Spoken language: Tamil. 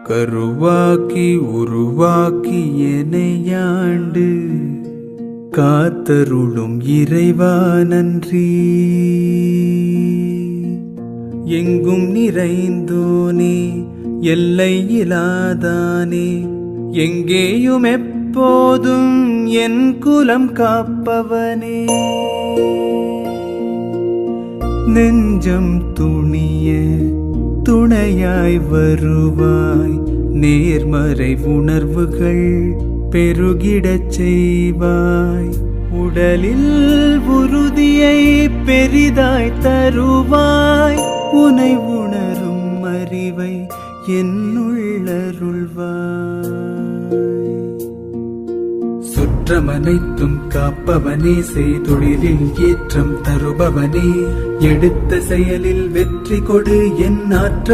கருவாக்கி உருவாக்கி எனையாண்டு காத்தருளும் இறைவா நன்றி. எங்கும் நிறைந்தோனே எல்லை இலாதானே, எங்கேயும் எப்போதும் என் குலம் காப்பவனே. நெஞ்சம் துணிய துணையாய் வருவாய், நேர்மறை உணர்வுகள் பெருகிடச் செய்வாய். உடலில் உறுதியை பெரிதாய் தருவாய், உனை உணரும் அறிவை என்னுள்ளருள்வாய். சுற்றமனைத்தும் காப்பவனே, செய்தொழிலில் ஏற்றம் தருபவனே, எடுத்த செயலில் வெற்றி கொடு என் ஆற்ற